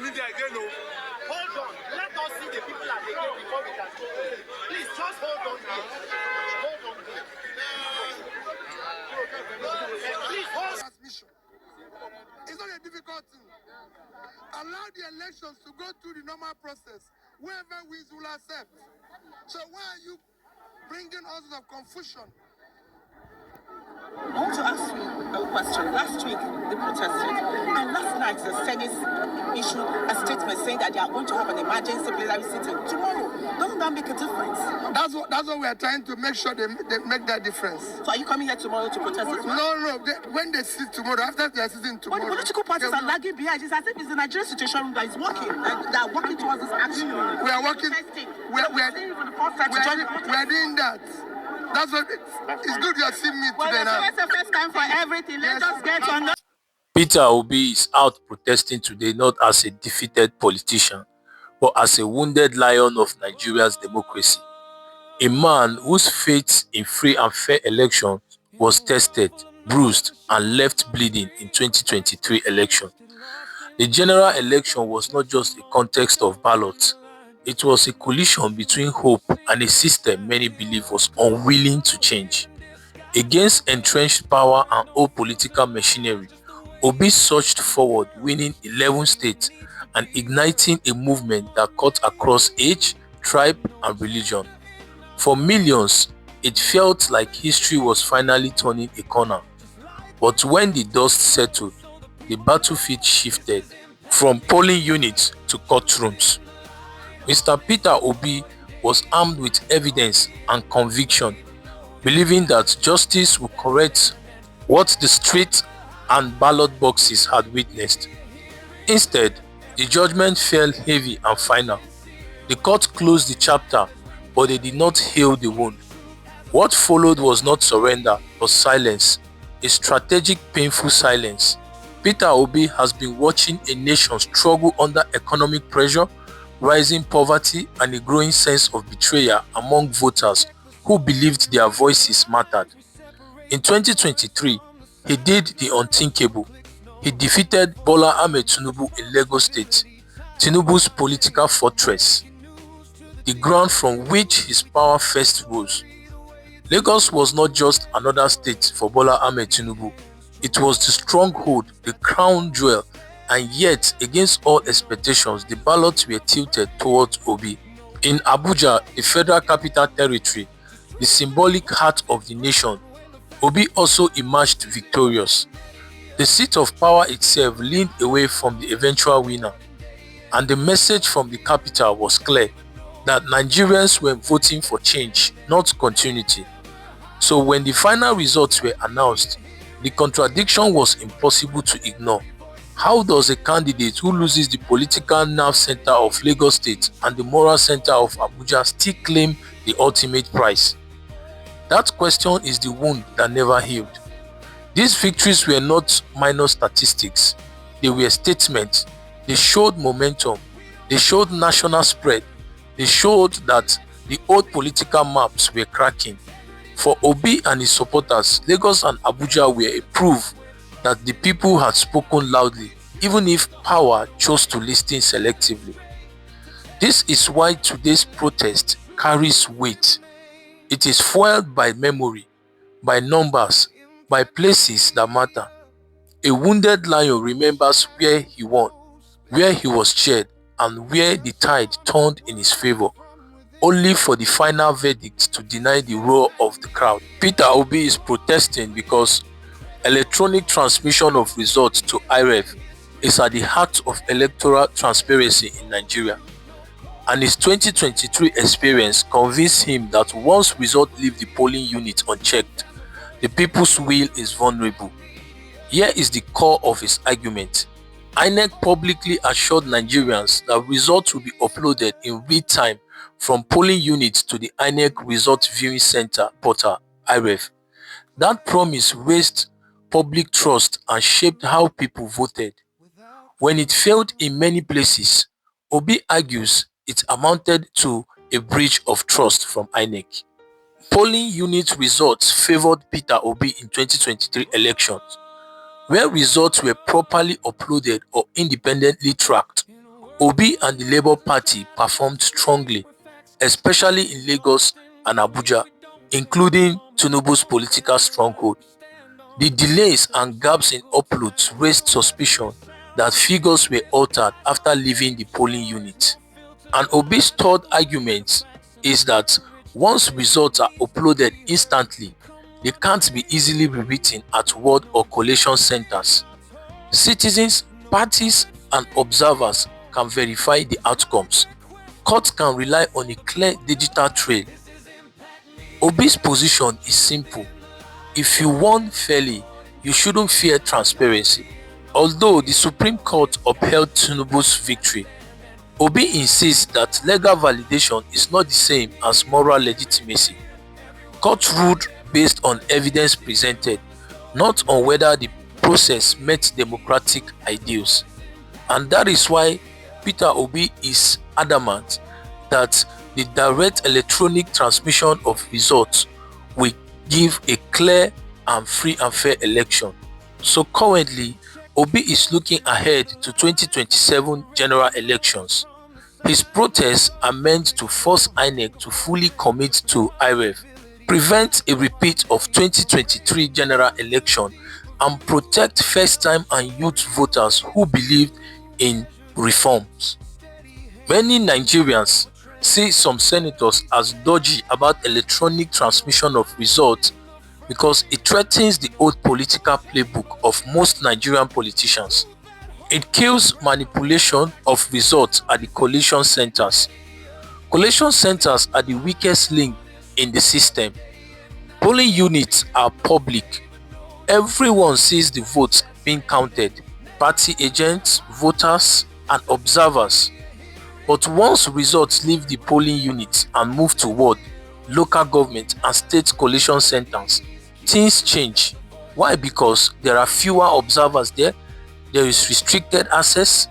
me there again, no. Hold on. Let us see the people at the gate before we can go. Please, just hold on there. Hold on there. Please, hold on. It's not a difficult thing. Allow the elections to go through the normal process. Whoever wins will accept. So why are you bringing us of confusion? I want to ask you a question. Last week, they protested. And last night, the Senate issued a statement saying that they are going to have an emergency plenary sitting tomorrow. Doesn't that make a difference? That's what we are trying to make sure they make that difference. So are you coming here tomorrow to protest as well? No. When they sit tomorrow, after they are sitting tomorrow. But the political parties are lagging behind. It's as if it's the Nigerian situation that is working. They are working towards this action. We are working. We are doing that. That's what it's good you are seeing me today now. It's the first time for everything. Let us get on the... Peter Obi is out protesting today not as a defeated politician, but as a wounded lion of Nigeria's democracy. A man whose faith in free and fair elections was tested, bruised, and left bleeding in 2023 election. The general election was not just a context of ballots. It was a collision between hope and a system many believe was unwilling to change. Against entrenched power and old political machinery, Obi surged forward, winning 11 states and igniting a movement that cut across age, tribe, and religion. For millions, it felt like history was finally turning a corner. But when the dust settled, the battlefield shifted from polling units to courtrooms. Mr. Peter Obi was armed with evidence and conviction, believing that justice would correct what the street and ballot boxes had witnessed. Instead, the judgment fell heavy and final. The court closed the chapter, but they did not heal the wound. What followed was not surrender, but silence, a strategic, painful silence. Peter Obi has been watching a nation struggle under economic pressure, rising poverty, and a growing sense of betrayal among voters who believed their voices mattered. In 2023, he did the unthinkable. He defeated Bola Ahmed Tinubu in Lagos State, Tinubu's political fortress, the ground from which his power first rose. Lagos was not just another state for Bola Ahmed Tinubu. It was the stronghold, the crown jewel, and yet, against all expectations, the ballots were tilted towards Obi. In Abuja, the Federal Capital Territory, the symbolic heart of the nation, Obi also emerged victorious. The seat of power itself leaned away from the eventual winner, and the message from the capital was clear, that Nigerians were voting for change, not continuity. So when the final results were announced, the contradiction was impossible to ignore. How does a candidate who loses the political nerve center of Lagos State and the moral center of Abuja still claim the ultimate prize? That question is the wound that never healed. These victories were not minor statistics. They were statements. They showed momentum. They showed national spread. They showed that the old political maps were cracking. For Obi and his supporters, Lagos and Abuja were a proof that the people had spoken loudly, even if power chose to listen selectively. This is why today's protest carries weight. It is fueled by memory, by numbers, by places that matter. A wounded lion remembers where he won, where he was cheered, and where the tide turned in his favor, only for the final verdict to deny the roar of the crowd. Peter Obi is protesting because electronic transmission of results to IREV is at the heart of electoral transparency in Nigeria, and his 2023 experience convinced him that once results leave the polling unit unchecked, the people's will is vulnerable. Here is the core of his argument. INEC publicly assured Nigerians that results will be uploaded in real time from polling units to the INEC Result Viewing Center portal, IREV. That promise raised public trust and shaped how people voted. When it failed in many places, Obi argues it amounted to a breach of trust from INEC. Polling unit results favored Peter Obi in 2023 elections. Where results were properly uploaded or independently tracked, Obi and the Labour Party performed strongly, especially in Lagos and Abuja, including Tinubu's political stronghold. The delays and gaps in uploads raised suspicion that figures were altered after leaving the polling unit. And Obi's third argument is that once results are uploaded instantly, they can't be easily rewritten at ward or collation centers. Citizens, parties, and observers can verify the outcomes. Courts can rely on a clear digital trail. Obi's position is simple. If you won fairly, you shouldn't fear transparency. Although the Supreme Court upheld Tinubu's victory, Obi insists that legal validation is not the same as moral legitimacy. Court ruled based on evidence presented, not on whether the process met democratic ideals. And that is why Peter Obi is adamant that the direct electronic transmission of results will give a clear and free and fair election. So currently, Obi is looking ahead to 2027 general elections. His protests are meant to force INEC to fully commit to IREV, prevent a repeat of 2023 general election, and protect first-time and youth voters who believed in reforms. Many Nigerians see some senators as dodgy about electronic transmission of results because it threatens the old political playbook of most Nigerian politicians. It kills manipulation of results at the collation centers. Collation centers are the weakest link in the system. Polling units are public. Everyone sees the votes being counted, party agents, voters, and observers. But once results leave the polling units and move to ward, local government, and state collation centers, things change. Why? Because there are fewer observers there, there is restricted access,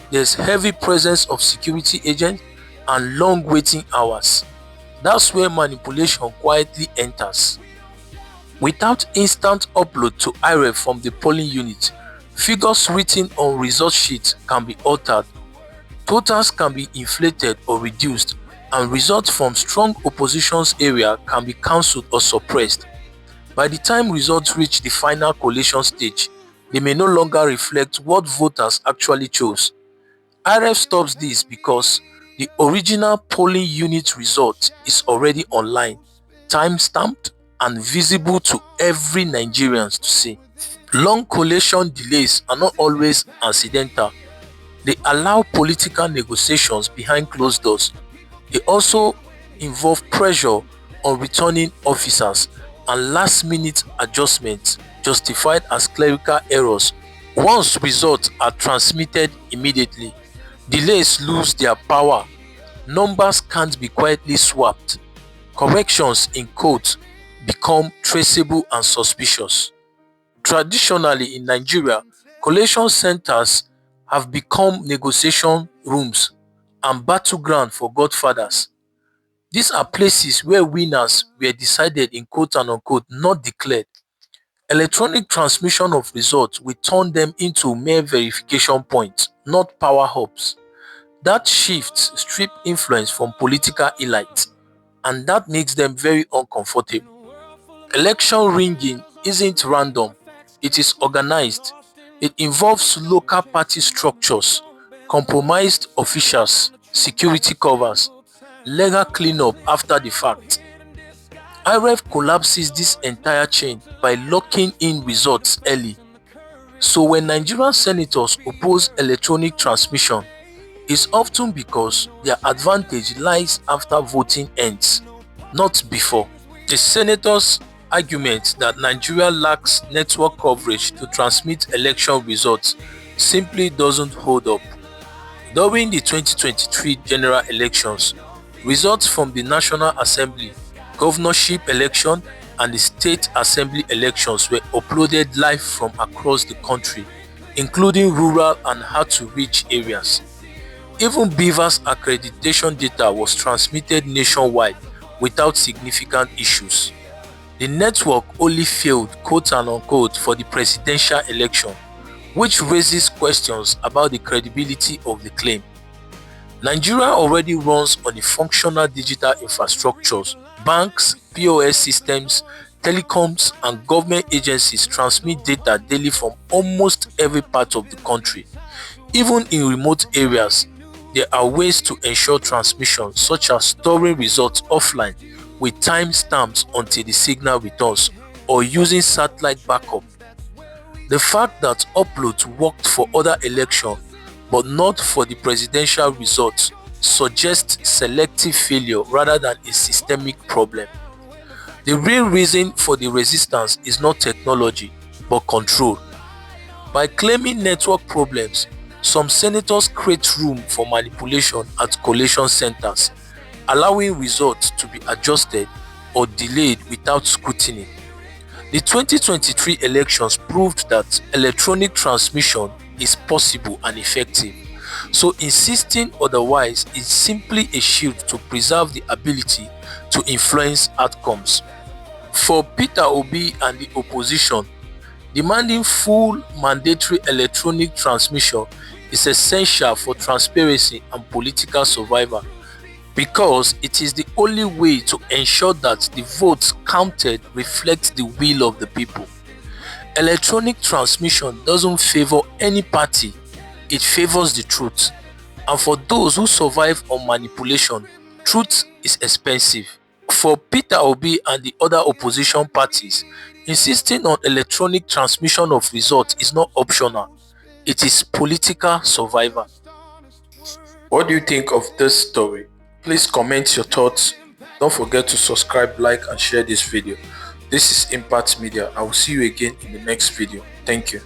there is heavy presence of security agents, and long waiting hours. That's where manipulation quietly enters. Without instant upload to IREV from the polling unit, figures written on result sheets can be altered, totals can be inflated or reduced, and results from strong opposition's area can be cancelled or suppressed. By the time results reach the final collation stage, they may no longer reflect what voters actually chose. IREV stops this because the original polling unit result is already online, time-stamped, and visible to every Nigerian to see. Long collation delays are not always accidental. They allow political negotiations behind closed doors. They also involve pressure on returning officers and last-minute adjustments justified as clerical errors. Once results are transmitted immediately, delays lose their power. Numbers can't be quietly swapped. Corrections in codes become traceable and suspicious. Traditionally in Nigeria, collation centers have become negotiation rooms and battleground for godfathers. These are places where winners were decided in quote and unquote, not declared. Electronic transmission of results will turn them into mere verification points, not power hubs. That shifts strip influence from political elites, and that makes them very uncomfortable. Election ringing isn't random, it is organized. It involves local party structures, compromised officials, security covers, legal cleanup after the fact. IREV collapses this entire chain by locking in results early. So when Nigerian senators oppose electronic transmission, it's often because their advantage lies after voting ends, not before. The senators' argument that Nigeria lacks network coverage to transmit election results simply doesn't hold up. During the 2023 general elections, results from the National Assembly, governorship election, and the state assembly elections were uploaded live from across the country, including rural and hard-to-reach areas. Even Beaver's accreditation data was transmitted nationwide without significant issues. The network only failed quote and unquote for the presidential election, which raises questions about the credibility of the claim. Nigeria already runs on a functional digital infrastructures. Banks, POS systems, telecoms, and government agencies transmit data daily from almost every part of the country. Even in remote areas, there are ways to ensure transmission, such as storing results offline with timestamps until the signal returns, or using satellite backup. The fact that uploads worked for other elections but not for the presidential results suggests selective failure rather than a systemic problem. The real reason for the resistance is not technology but control. By claiming network problems, some senators create room for manipulation at collation centers, allowing results to be adjusted or delayed without scrutiny. The 2023 elections proved that electronic transmission is possible and effective, so insisting otherwise is simply a shield to preserve the ability to influence outcomes. For Peter Obi and the opposition, demanding full mandatory electronic transmission is essential for transparency and political survival, because it is the only way to ensure that the votes counted reflect the will of the people. Electronic transmission doesn't favor any party, it favors the truth. And for those who survive on manipulation, truth is expensive. For Peter Obi and the other opposition parties, insisting on electronic transmission of results is not optional, it is political survival. What do you think of this story? Please comment your thoughts. Don't forget to subscribe, like, and share this video. This is Impact Media. I will see you again in the next video. Thank you.